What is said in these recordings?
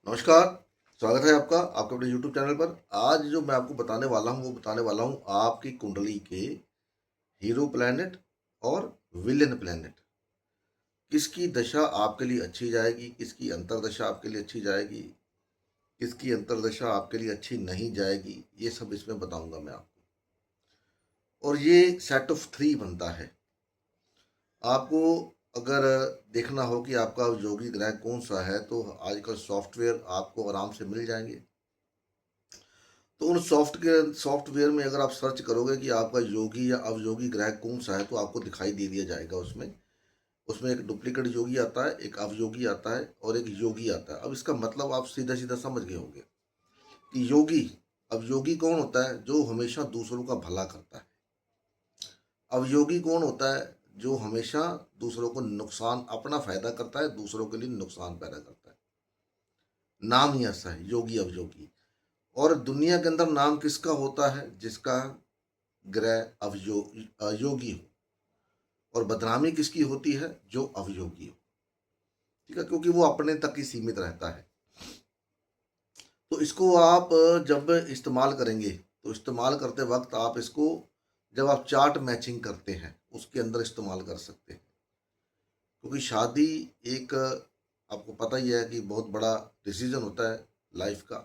नमस्कार। स्वागत है आपका आपके अपने YouTube चैनल पर। आज जो मैं आपको बताने वाला हूँ वो बताने वाला हूँ आपकी कुंडली के हीरो प्लैनेट और विलेन प्लैनेट। किसकी दशा आपके लिए अच्छी जाएगी, किसकी अंतर्दशा आपके लिए अच्छी जाएगी, किसकी अंतर्दशा आपके लिए अच्छी नहीं जाएगी, ये सब इसमें बताऊंगा मैं आपको। और ये सेट ऑफ 3 बनता है। आपको अगर देखना हो कि आपका योगी ग्रह कौन सा है तो आजकल सॉफ्टवेयर आपको आराम से मिल जाएंगे। तो उन सॉफ्टवेयर में अगर आप सर्च करोगे कि आपका योगी या अवयोगी ग्रह कौन सा है तो आपको दिखाई दे दिया जाएगा। उसमें उसमें एक डुप्लीकेट योगी आता है, एक अवयोगी आता है और एक योगी आता है। अब इसका मतलब आप सीधा सीधा समझ गए होंगे कि योगी अवयोगी कौन होता है, जो हमेशा दूसरों का भला करता है। अवयोगी कौन होता है, जो हमेशा दूसरों को नुकसान, अपना फायदा करता है, दूसरों के लिए नुकसान पैदा करता है। नाम ही ऐसा है, योगी अवयोगी। और दुनिया के अंदर नाम किसका होता है, जिसका ग्रह अयोगी हो। और बदनामी किसकी होती है, जो अवयोगी हो। ठीक है, क्योंकि वो अपने तक ही सीमित रहता है। तो इसको आप जब इस्तेमाल करेंगे तो इस्तेमाल करते वक्त आप इसको, जब आप चार्ट मैचिंग करते हैं उसके अंदर इस्तेमाल कर सकते हैं। क्योंकि शादी एक, आपको पता ही है कि बहुत बड़ा डिसीजन होता है लाइफ का।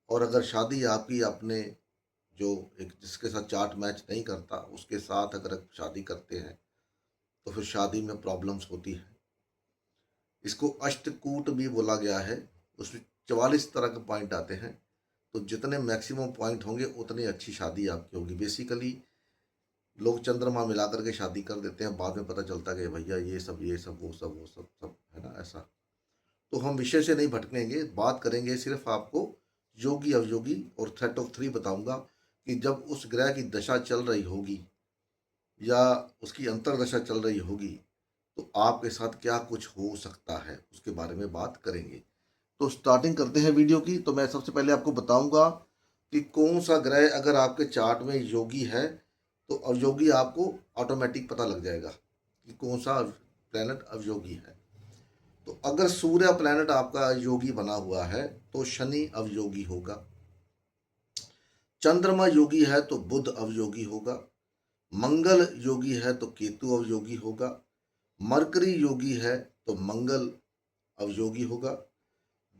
और अगर शादी आपकी अपने, जो एक जिसके साथ चार्ट मैच नहीं करता उसके साथ अगर शादी करते हैं तो फिर शादी में प्रॉब्लम्स होती है। इसको अष्टकूट भी बोला गया है। उसमें 44 तरह के पॉइंट आते हैं। तो जितने मैक्सिमम पॉइंट होंगे उतनी अच्छी शादी आपकी होगी। बेसिकली लोग चंद्रमा मिला करके शादी कर देते हैं, बाद में पता चलता है कि भैया ये सब वो सब सब है ना, ऐसा। तो हम विषय से नहीं भटकेंगे, बात करेंगे सिर्फ आपको योगी अवयोगी और थ्रेट ऑफ 3 बताऊंगा कि जब उस ग्रह की दशा चल रही होगी या उसकी अंतर्दशा चल रही होगी तो आपके साथ क्या कुछ हो सकता है, उसके बारे में बात करेंगे। तो स्टार्टिंग करते हैं वीडियो की। तो मैं सबसे पहले आपको बताऊंगा कि कौन सा ग्रह अगर आपके चार्ट में योगी है तो अवयोगी आपको ऑटोमेटिक पता लग जाएगा कि कौन सा प्लैनेट अवयोगी है। तो अगर सूर्य प्लैनेट आपका योगी बना हुआ है तो शनि अवयोगी होगा। चंद्रमा योगी है तो बुध अवयोगी होगा। मंगल योगी है तो केतु अवयोगी होगा। मरकरी योगी है तो मंगल अवयोगी होगा।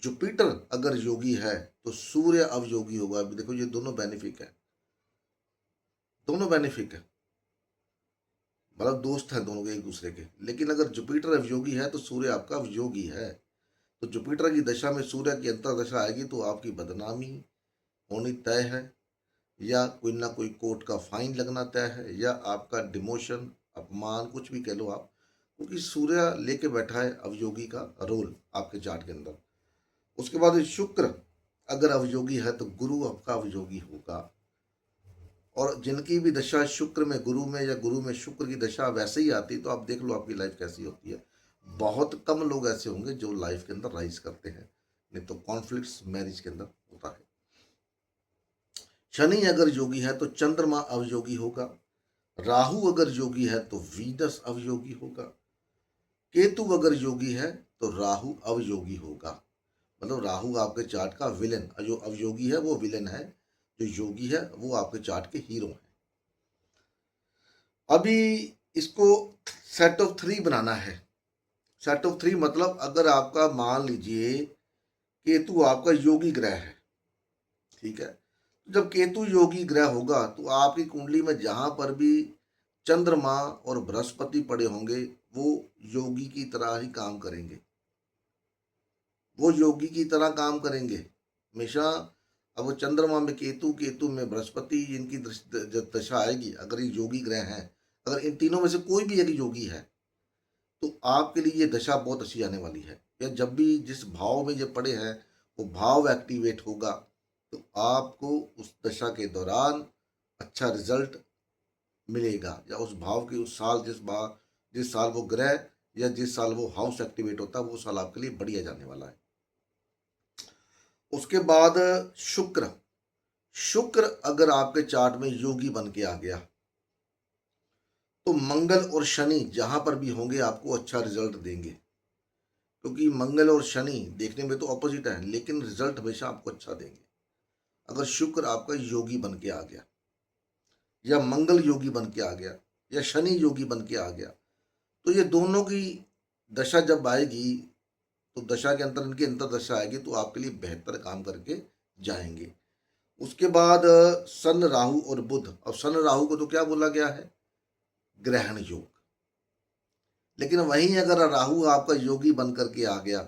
जुपिटर अगर योगी है तो सूर्य अवयोगी होगा। अभी देखो ये दोनों बेनिफिक है, दोनों बेनिफिक है, मतलब दोस्त हैं दोनों के एक दूसरे के। लेकिन अगर जुपिटर अवयोगी है तो सूर्य आपका अवयोगी है। तो जुपिटर की दशा में सूर्य की अंतर्दशा आएगी तो आपकी बदनामी होनी तय है, या कोई ना कोई कोर्ट का फाइन लगना तय है, या आपका डिमोशन, अपमान, कुछ भी कह लो आप। क्योंकि सूर्य लेके बैठा है अवयोगी का रोल आपके चार्ट के अंदर। उसके बाद शुक्र अगर अवयोगी है तो गुरु आपका अवयोगी होगा। और जिनकी भी दशा शुक्र में गुरु में या गुरु में शुक्र की दशा वैसे ही आती तो आप देख लो आपकी लाइफ कैसी होती है। बहुत कम लोग ऐसे होंगे जो लाइफ के अंदर राइज करते हैं, नहीं तो कॉन्फ्लिक्ट्स मैरिज के अंदर होता है। शनि अगर योगी है तो चंद्रमा अवयोगी होगा। राहु अगर योगी है तो वीनस अवयोगी होगा। केतु अगर योगी है तो राहु अवयोगी होगा। मतलब राहु आपके चार्ट का विलेन, जो अवयोगी है वो विलेन है, जो योगी है वो आपके चार्ट के हीरो हैं। अभी इसको सेट ऑफ 3 बनाना है। सेट ऑफ 3 मतलब अगर आपका मान लीजिए केतु आपका योगी ग्रह है, ठीक है। तो जब केतु योगी ग्रह होगा तो आपकी कुंडली में जहां पर भी चंद्रमा और बृहस्पति पड़े होंगे वो योगी की तरह ही काम करेंगे, वो योगी की तरह काम करेंगे हमेशा। अब वो चंद्रमा में केतु, केतु में बृहस्पति, इनकी जब दशा आएगी, अगर ये योगी ग्रह हैं, अगर इन तीनों में से कोई भी एक योगी है तो आपके लिए ये दशा बहुत अच्छी आने वाली है। या जब भी जिस भाव में ये पड़े हैं वो भाव एक्टिवेट होगा तो आपको उस दशा के दौरान अच्छा रिजल्ट मिलेगा। या उस भाव की उस साल, जिस साल वो ग्रह या जिस साल वो हाउस एक्टिवेट होता है वो साल आपके लिए बढ़िया जाने वाला है। उसके बाद शुक्र, शुक्र अगर आपके चार्ट में योगी बन के आ गया तो मंगल और शनि जहां पर भी होंगे आपको अच्छा रिजल्ट देंगे। क्योंकि मंगल और शनि देखने में तो ऑपोजिट है, लेकिन रिजल्ट हमेशा आपको अच्छा देंगे। अगर शुक्र आपका योगी बन के आ गया, या मंगल योगी बन के आ गया, या शनि योगी बन के आ गया, तो ये दोनों की दशा जब आएगी, तो दशा के अंतर इनकी अंतर दशा आएगी, तो आपके लिए बेहतर काम करके जाएंगे। उसके बाद सन राहु और बुध। अब सन राहु को तो क्या बोला गया है? ग्रहण योग। लेकिन वहीं अगर राहु आपका योगी बन करके आ गया,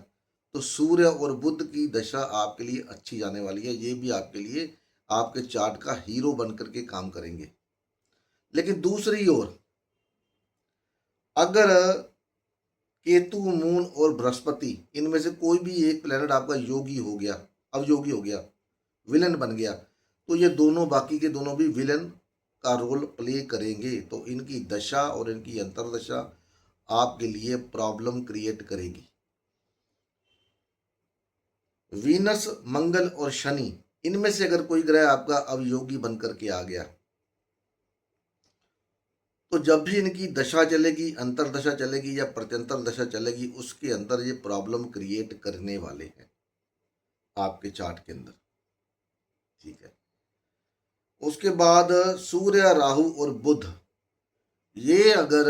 तो सूर्य और बुध की दशा आपके लिए अच्छी जाने वाली है। ये भी आपके लिए आपके चार्ट का हीरो बन करके काम करेंगे। लेकिन दूसरी ओर अगर केतु, मून और बृहस्पति, इनमें से कोई भी एक प्लेनेट आपका योगी हो गया, अवयोगी हो गया, विलन बन गया, तो ये दोनों, बाकी के दोनों भी विलन का रोल प्ले करेंगे। तो इनकी दशा और इनकी अंतरदशा आपके लिए प्रॉब्लम क्रिएट करेगी। वीनस, मंगल और शनि, इनमें से अगर कोई ग्रह आपका अवयोगी बन करके आ गया, तो जब भी इनकी दशा चलेगी, अंतरदशा चलेगी या प्रत्यंतर दशा चलेगी, उसके अंदर ये प्रॉब्लम क्रिएट करने वाले हैं आपके चार्ट के अंदर। ठीक है। उसके बाद सूर्य, राहु और बुध, ये अगर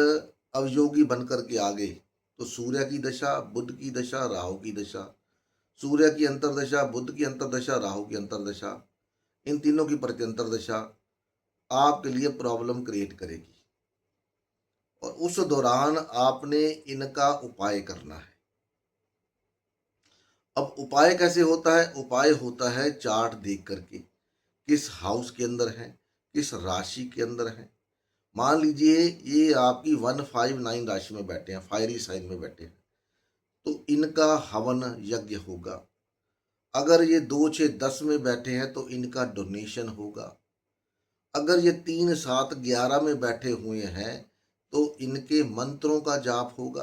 अवयोगी बन करके आ गए, तो सूर्य की दशा, बुध की दशा, राहु की दशा, सूर्य की अंतरदशा, बुध की अंतरदशा, राहु की अंतरदशा, इन तीनों की प्रत्यंतर दशा आपके लिए प्रॉब्लम क्रिएट करेगी। और उस दौरान आपने इनका उपाय करना है। अब उपाय कैसे होता है? उपाय होता है चार्ट देख करके, किस हाउस के अंदर है, किस राशि के अंदर है। मान लीजिए ये आपकी 159 राशि में बैठे हैं, फायरी साइन में बैठे हैं, तो इनका हवन यज्ञ होगा। अगर ये 2, 6, 10 में बैठे हैं तो इनका डोनेशन होगा। अगर ये 3, 7, 11 में बैठे हुए हैं तो इनके मंत्रों का जाप होगा।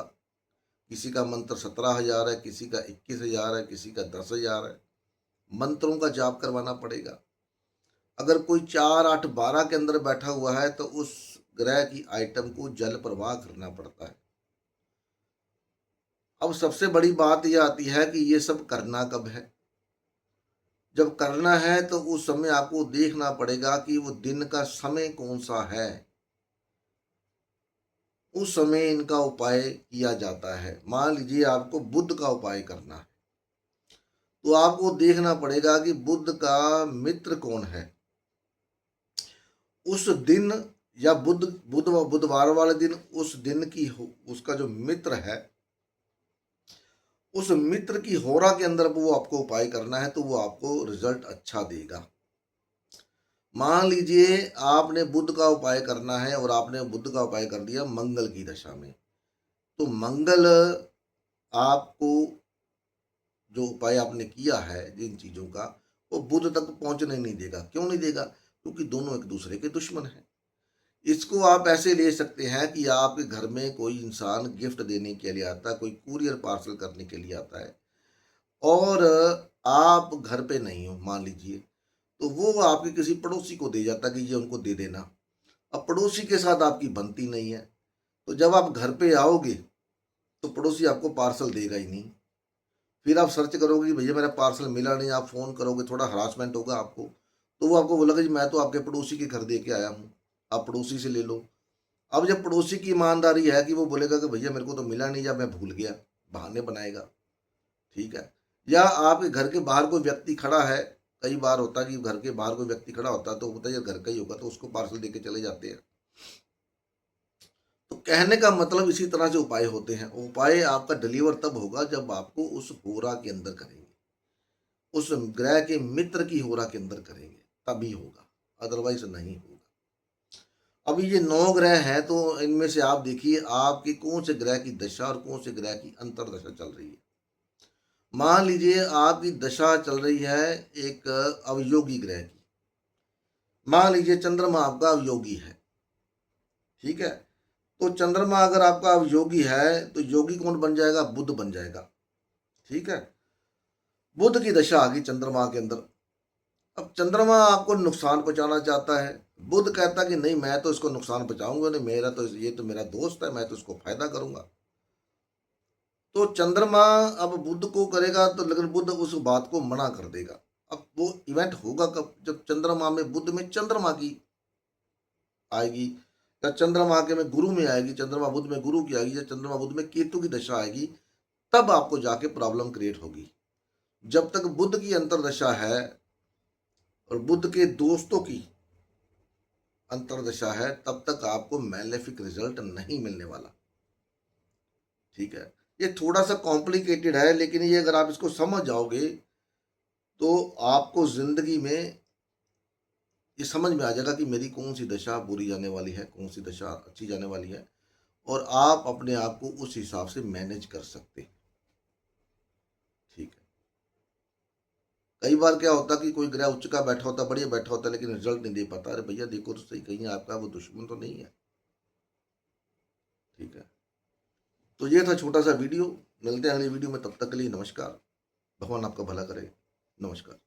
किसी का मंत्र 17,000 है, किसी का 21,000 है, किसी का 10,000 है। मंत्रों का जाप करवाना पड़ेगा। अगर कोई 4, 8, 12 के अंदर बैठा हुआ है तो उस ग्रह की आइटम को जल प्रवाह करना पड़ता है। अब सबसे बड़ी बात यह आती है कि ये सब करना कब है? जब करना है तो उस समय आपको देखना पड़ेगा कि वो दिन का समय कौन सा है, उस समय इनका उपाय किया जाता है। मान लीजिए आपको बुध का उपाय करना है, तो आपको देखना पड़ेगा कि बुध का मित्र कौन है उस दिन, या बुधवार वाले दिन, उस दिन की उसका जो मित्र है, उस मित्र की होरा के अंदर वो आपको उपाय करना है, तो वो आपको रिजल्ट अच्छा देगा। मान लीजिए आपने बुध का उपाय करना है और आपने बुध का उपाय कर दिया मंगल की दशा में, तो मंगल आपको जो उपाय आपने किया है जिन चीज़ों का, वो बुध तक पहुंचने नहीं देगा। क्यों नहीं देगा? क्योंकि दोनों एक दूसरे के दुश्मन हैं। इसको आप ऐसे ले सकते हैं कि आपके घर में कोई इंसान गिफ्ट देने के लिए आता है, कोई कुरियर पार्सल करने के लिए आता है, और आप घर पे नहीं हो मान लीजिए, तो वो आपके किसी पड़ोसी को दे जाता है कि ये उनको दे देना। अब पड़ोसी के साथ आपकी बनती नहीं है, तो जब आप घर पे आओगे तो पड़ोसी आपको पार्सल देगा ही नहीं। फिर आप सर्च करोगे कि भैया मेरा पार्सल मिला नहीं, आप फ़ोन करोगे, थोड़ा हरासमेंट होगा आपको, तो वो आपको बोलेगा जी मैं तो आपके पड़ोसी के घर दे के आया हूँ, आप पड़ोसी से ले लो। अब जब पड़ोसी की ईमानदारी है कि वो बोलेगा कि भैया मेरे को तो मिला नहीं, या मैं भूल गया, बहाने बनाएगा। ठीक है। या आपके घर के बाहर कोई व्यक्ति खड़ा है, कई बार होता है कि घर के बाहर कोई व्यक्ति खड़ा होता है, तो बताइए घर का ही होगा, तो उसको पार्सल दे के चले जाते हैं। तो कहने का मतलब इसी तरह से उपाय होते हैं। उपाय आपका डिलीवर तब होगा जब आपको उस होरा के अंदर करेंगे, उस ग्रह के मित्र की होरा के अंदर करेंगे, तभी होगा, अदरवाइज नहीं होगा। अभी ये 9 ग्रह हैं, तो इनमें से आप देखिए आपके कौन से ग्रह की दशा और कौन से ग्रह की अंतरदशा चल रही है। मान लीजिए आपकी दशा चल रही है एक अवयोगी ग्रह की, मान लीजिए चंद्रमा आपका अवयोगी है। ठीक है। तो चंद्रमा अगर आपका अवयोगी है तो योगी कौन बन जाएगा? बुध बन जाएगा। ठीक है। बुध की दशा आ गई चंद्रमा के अंदर। अब चंद्रमा आपको नुकसान पहुंचाना चाहता है, बुध कहता कि नहीं मैं तो इसको नुकसान पहुंचाऊंगा नहीं, मेरा तो ये तो मेरा दोस्त है, मैं तो इसको फायदा करूंगा। तो चंद्रमा अब बुध को करेगा, तो लेकिन बुध उस बात को मना कर देगा। अब वो इवेंट होगा कब? जब चंद्रमा में, बुध में चंद्रमा की आएगी, या चंद्रमा के में गुरु में आएगी, चंद्रमा बुध में गुरु की आएगी, या चंद्रमा बुध में केतु की दशा आएगी, तब आपको जाके प्रॉब्लम क्रिएट होगी। जब तक बुध की अंतरदशा है और बुध के दोस्तों की अंतरदशा है, तब तक आपको मैलेफिक रिजल्ट नहीं मिलने वाला। ठीक है, ये थोड़ा सा कॉम्प्लिकेटेड है, लेकिन ये अगर आप इसको समझ जाओगे तो आपको जिंदगी में ये समझ में आ जाएगा कि मेरी कौन सी दशा बुरी जाने वाली है, कौन सी दशा अच्छी जाने वाली है, और आप अपने आप को उस हिसाब से मैनेज कर सकते हैं। ठीक है, कई बार क्या होता कि कोई ग्रह उच्च का बैठा होता, बढ़िया बैठा होता, लेकिन रिजल्ट नहीं दे पाता। अरे भैया देखो तो सही, कहीं आपका वो दुश्मन तो नहीं है। ठीक है, तो ये था छोटा सा वीडियो। मिलते हैं अगली वीडियो में, तब तक के लिए नमस्कार। भगवान आपका भला करे। नमस्कार।